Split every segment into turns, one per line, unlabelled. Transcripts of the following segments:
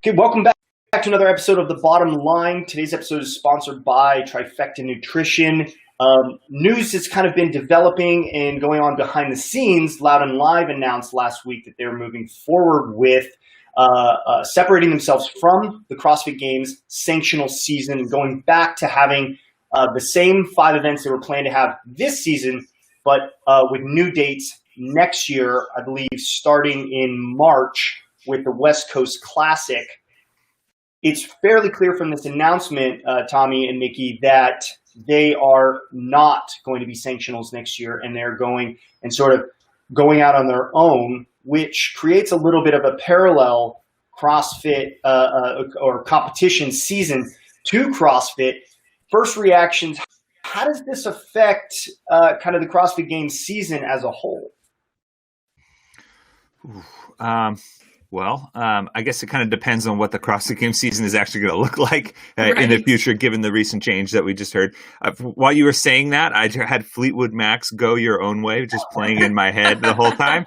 Okay, welcome back to another episode of The Bottom Line. Today's episode is sponsored by Trifecta Nutrition. News has kind of been developing and going on behind the scenes. Loud and Live announced last week that they're moving forward with separating themselves from the CrossFit Games sanctional season and going back to having the same 5 events they were planning to have this season, but with new dates next year, I believe starting in March with the West Coast Classic. It's fairly clear from this announcement, Tommy and Niki, that they are not going to be sanctionals next year, and they're going and sort of going out on their own, which creates a little bit of a parallel CrossFit or competition season to CrossFit. First reactions, how does this affect kind of the CrossFit Games season as a whole?
I guess it kind of depends on what the CrossFit Games season is actually going to look like in the future, given the recent change that we just heard. While you were saying that, I had Fleetwood Mac's "Go Your Own Way" just playing in my head the whole time.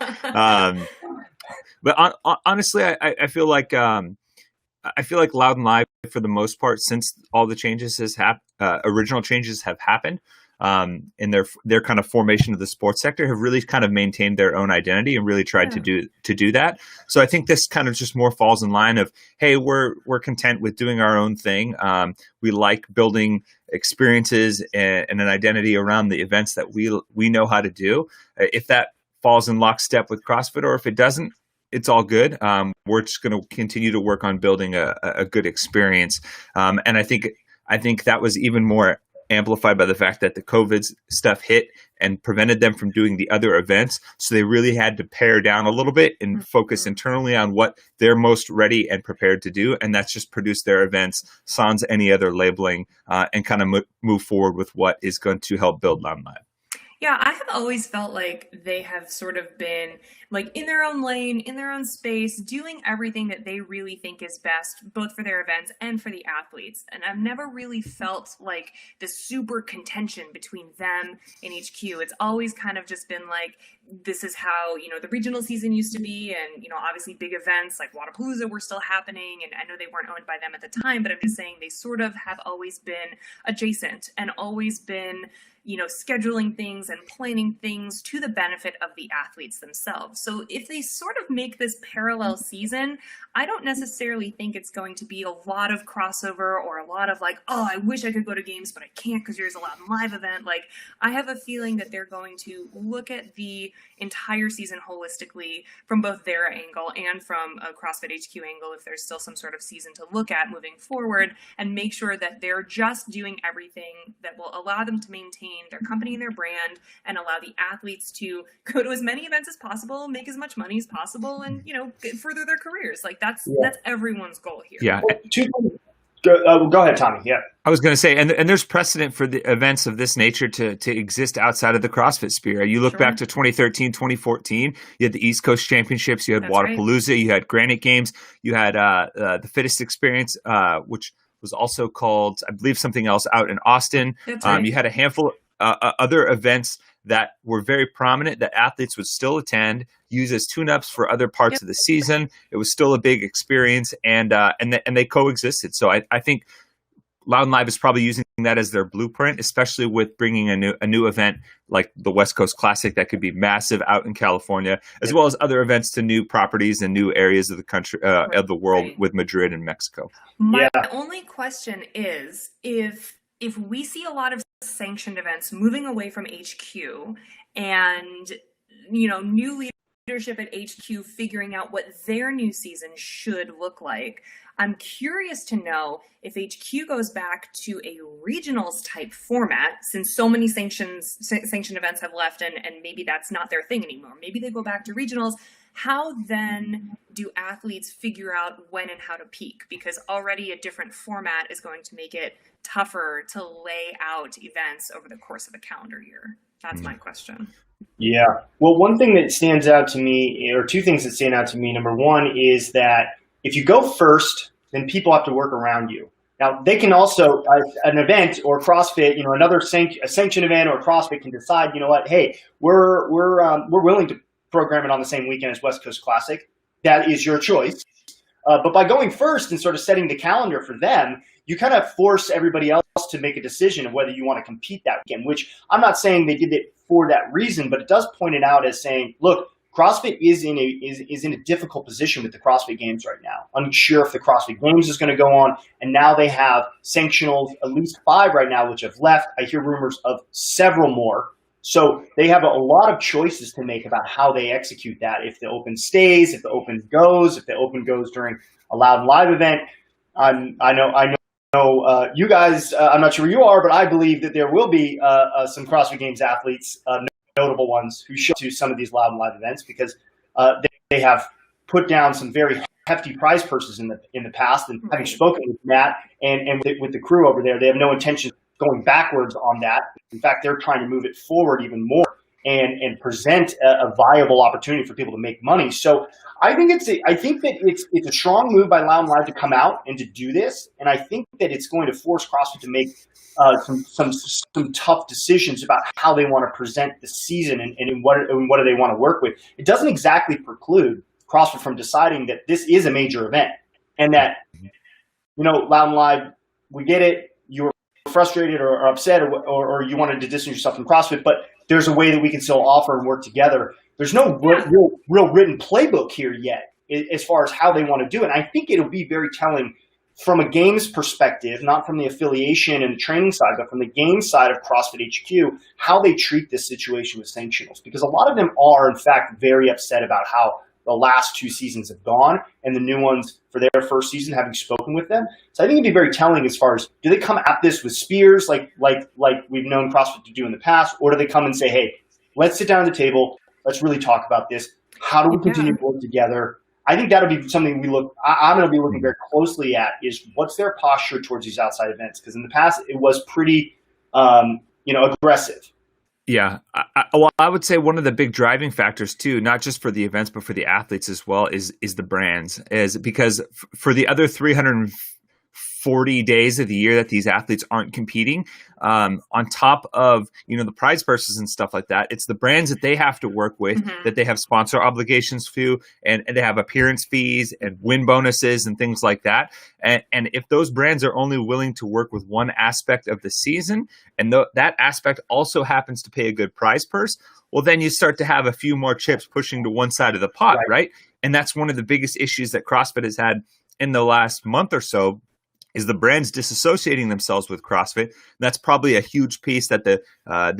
But honestly, I feel like Loud and Live, for the most part, since all the changes original changes have happened, in their kind of formation of the sports sector, have really kind of maintained their own identity and really tried to do that. So I think this kind of just more falls in line of, hey, we're content with doing our own thing. We like building experiences and an identity around the events that we know how to do. If that falls in lockstep with CrossFit, or if it doesn't, it's all good. We're just going to continue to work on building a good experience. And I think that was even more amplified by the fact that the COVID stuff hit and prevented them from doing the other events. So they really had to pare down a little bit and focus internally on what they're most ready and prepared to do. And that's just produce their events sans any other labeling and kind of move forward with what is going to help build Loud and Live.
Yeah, I have always felt like they have sort of been like in their own lane, in their own space, doing everything that they really think is best, both for their events and for the athletes. And I've never really felt like the super contention between them and HQ. It's always kind of just been like, this is how, the regional season used to be. And, obviously big events like Wadapalooza were still happening. And I know they weren't owned by them at the time, but I'm just saying they sort of have always been adjacent and always been scheduling things and planning things to the benefit of the athletes themselves. So if they sort of make this parallel season, I don't necessarily think it's going to be a lot of crossover or a lot of like, oh, I wish I could go to games, but I can't because there's a Loud and Live event. Like, I have a feeling that they're going to look at the entire season holistically from both their angle and from a CrossFit HQ angle, if there's still some sort of season to look at moving forward, and make sure that they're just doing everything that will allow them to maintain their company and their brand and allow the athletes to go to as many events as possible, make as much money as possible, and further their careers. Like that's everyone's goal here.
Yeah.
Go ahead, Tommy. Yeah.
I was going to say, and there's precedent for the events of this nature to exist outside of the CrossFit sphere. You look back to 2013, 2014, you had the East Coast Championships, you had Wadapalooza, you had Granite Games, you had the Fittest Experience, which was also called, I believe, something else out in Austin. You had a handful of other events that were very prominent that athletes would still attend, use as tune-ups for other parts of the season. It was still a big experience, and they coexisted. So I think Loud and Live is probably using that as their blueprint, especially with bringing a new event like the West Coast Classic that could be massive out in California, as well as other events to new properties and new areas of the country, of the world, with Madrid and Mexico.
My only question is if we see a lot of sanctioned events moving away from HQ and, new leadership at HQ figuring out what their new season should look like, I'm curious to know if HQ goes back to a regionals type format, since so many sanctioned events have left and maybe that's not their thing anymore. Maybe they go back to regionals. How then do athletes figure out when and how to peak? Because already a different format is going to make it tougher to lay out events over the course of a calendar year. That's my question.
Yeah. Well, one thing that stands out to me, or two things that stand out to me, number one is that if you go first, then people have to work around you. Now, they can also, an event or CrossFit, another a sanctioned event or CrossFit can decide, hey, we're willing to program it on the same weekend as West Coast Classic. That is your choice. But by going first and sort of setting the calendar for them, you kind of force everybody else to make a decision of whether you want to compete that weekend, which I'm not saying they did it for that reason, but it does point it out as saying, look, CrossFit is in a difficult position with the CrossFit Games right now. Unsure if the CrossFit Games is going to go on, and now they have sanctionals, at least 5 right now, which have left. I hear rumors of several more. So they have a lot of choices to make about how they execute that. If the Open stays, if the Open goes, if the Open goes during a Loud Live event. I know you guys, I'm not sure where you are, but I believe that there will be some CrossFit Games athletes, notable ones, who show up to some of these Loud Live events because they have put down some very hefty prize purses in the past. And having spoken with Matt and with the crew over there, they have no intention going backwards on that. In fact, they're trying to move it forward even more and present a viable opportunity for people to make money. So I think that it's a strong move by Loud and Live to come out and to do this, and I think that it's going to force CrossFit to make some tough decisions about how they want to present the season and what do they want to work with. It doesn't exactly preclude CrossFit from deciding that this is a major event and that, Loud and Live, we get it. You were frustrated or upset or you wanted to distance yourself from CrossFit, but there's a way that we can still offer and work together. There's no real written playbook here yet as far as how they want to do it. And I think it'll be very telling from a games perspective, not from the affiliation and the training side, but from the game side of CrossFit HQ, how they treat this situation with sanctionals. Because a lot of them are, in fact, very upset about how the last 2 seasons have gone and the new ones for their first season, having spoken with them. So I think it'd be very telling as far as, do they come at this with spears like we've known CrossFit to do in the past, or do they come and say, hey, let's sit down at the table, let's really talk about this. How do we continue to work together? I think that'll be something I'm going to be looking very closely at, is what's their posture towards these outside events? Because in the past, it was pretty, aggressive.
Yeah. I would say one of the big driving factors too, not just for the events, but for the athletes as well, is the brands. Because for the other 340 days of the year that these athletes aren't competing, on top of, the prize purses and stuff like that, it's the brands that they have to work with, that they have sponsor obligations to, and they have appearance fees and win bonuses and things like that. And if those brands are only willing to work with one aspect of the season, and that aspect also happens to pay a good prize purse, well, then you start to have a few more chips pushing to one side of the pot, right? And that's one of the biggest issues that CrossFit has had in the last month or so, is the brands disassociating themselves with CrossFit. That's probably a huge piece that the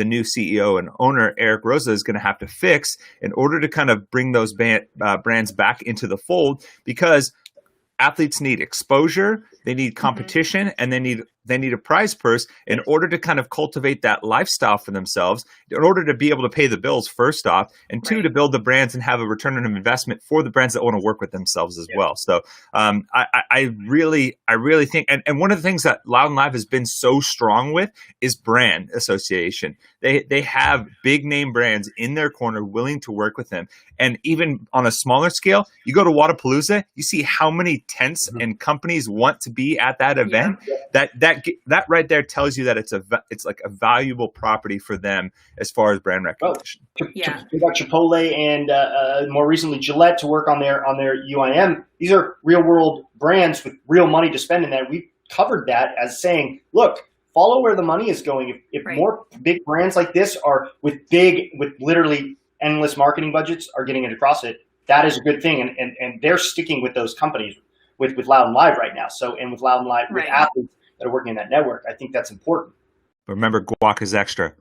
new CEO and owner, Eric Rosa, is going to have to fix in order to kind of bring those brands back into the fold, because athletes need exposure, they need competition, and they need a prize purse in order to kind of cultivate that lifestyle for themselves, in order to be able to pay the bills, first off, and two, to build the brands and have a return on investment for the brands that want to work with themselves as well. So I really think, and one of the things that Loud and Live has been so strong with is brand association. They have big name brands in their corner willing to work with them. And even on a smaller scale, you go to Wadapalooza, you see how many tents and companies want to be at that event. That right there tells you that it's like a valuable property for them as far as brand recognition.
We got Chipotle and more recently Gillette to work on their UIM. These are real world brands with real money to spend in that. We covered that as saying, look, follow where the money is going. If more big brands like this are with literally endless marketing budgets are getting into CrossFit, that is a good thing. And they're sticking with those companies with Loud and Live right now. So, and with Loud and Live, with athletes that are working in that network, I think that's important.
But remember, guac is extra.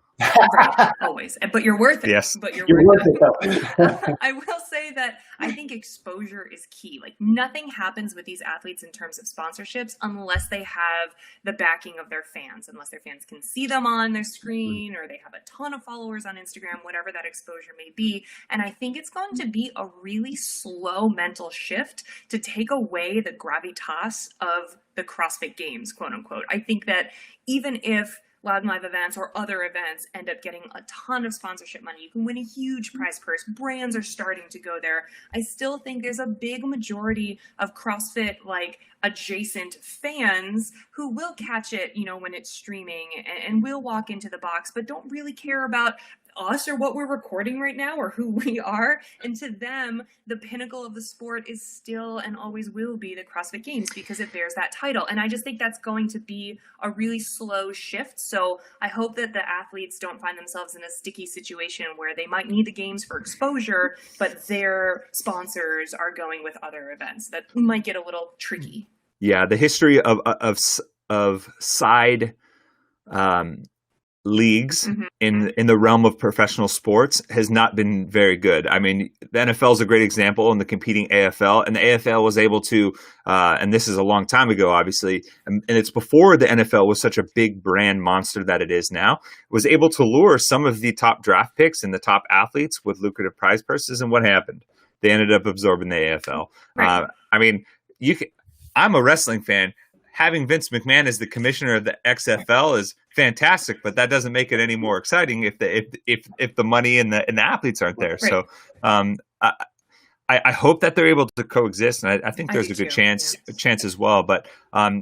Right, always. But you're worth it.
Yes.
But you're
worth it though.
I will say that I think exposure is key. Like, nothing happens with these athletes in terms of sponsorships unless they have the backing of their fans, unless their fans can see them on their screen, or they have a ton of followers on Instagram, whatever that exposure may be. And I think it's going to be a really slow mental shift to take away the gravitas of the CrossFit Games, quote unquote. I think that even if Loud and Live events or other events end up getting a ton of sponsorship money, you can win a huge prize purse, brands are starting to go there, I still think there's a big majority of CrossFit adjacent fans who will catch it, when it's streaming and will walk into the box, but don't really care about us or what we're recording right now or who we are. And to them, the pinnacle of the sport is still and always will be the CrossFit Games because it bears that title. And I just think that's going to be a really slow shift. So I hope that the athletes don't find themselves in a sticky situation where they might need the games for exposure, but their sponsors are going with other events. That might get a little tricky.
Yeah, the history of side leagues in the realm of professional sports has not been very good. I mean, the NFL is a great example in the competing AFL, and the AFL was able to, and this is a long time ago, obviously, and it's before the NFL was such a big brand monster that it is now, was able to lure some of the top draft picks and the top athletes with lucrative prize purses. And what happened? They ended up absorbing the AFL.
Right.
I mean, I'm a wrestling fan. Having Vince McMahon as the commissioner of the XFL is fantastic, but that doesn't make it any more exciting if the money and the athletes aren't there.
Right.
So I hope that they're able to coexist, and I think there's a good chance as well. But I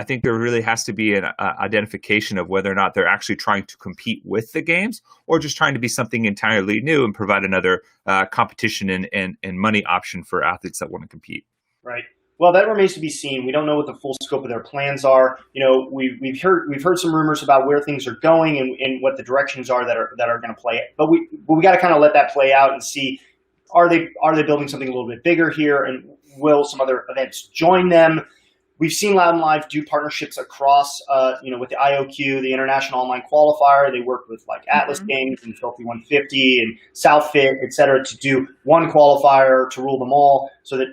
think there really has to be an identification of whether or not they're actually trying to compete with the games or just trying to be something entirely new and provide another competition and money option for athletes that want to compete.
Right. Well, that remains to be seen. We don't know what the full scope of their plans are. You know, we've heard some rumors about where things are going and what the directions are that are going to play it. But we got to kind of let that play out and see, are they building something a little bit bigger here, and will some other events join them? We've seen Loud and Live do partnerships across, with the IOQ, the International Online Qualifier. They work with like Atlas Games and Filthy 150 and Southfit, et cetera, to do one qualifier to rule them all, so that,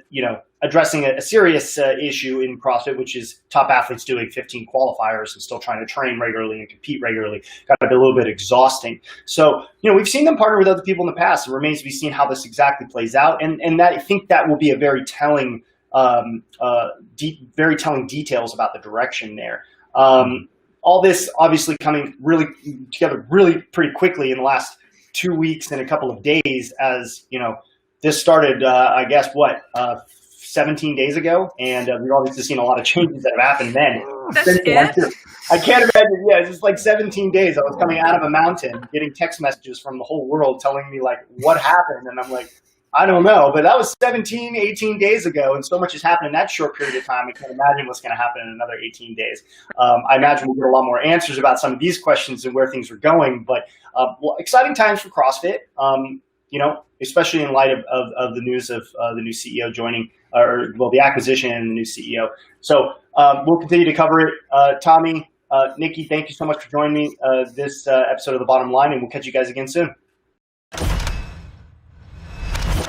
addressing a serious issue in CrossFit, which is top athletes doing 15 qualifiers and still trying to train regularly and compete regularly. Got to be a little bit exhausting. So, we've seen them partner with other people in the past. It remains to be seen how this exactly plays out. And that, I think that will be a very telling details about the direction there. All this obviously coming really together really pretty quickly in the last 2 weeks and a couple of days, as this started, 17 days ago, and we've obviously seen a lot of changes that have happened then.
That's it?
I can't imagine. Yeah, it's just like 17 days. I was coming out of a mountain, getting text messages from the whole world telling me like what happened, and I'm like, I don't know, but that was 17, 18 days ago, and so much has happened in that short period of time. I can't imagine what's going to happen in another 18 days. I imagine we'll get a lot more answers about some of these questions and where things are going, but exciting times for CrossFit, especially in light of the news of the new CEO joining, the acquisition and the new CEO. So we'll continue to cover it. Tommy, Niki, thank you so much for joining me this episode of The Bottom Line, and we'll catch you guys again soon.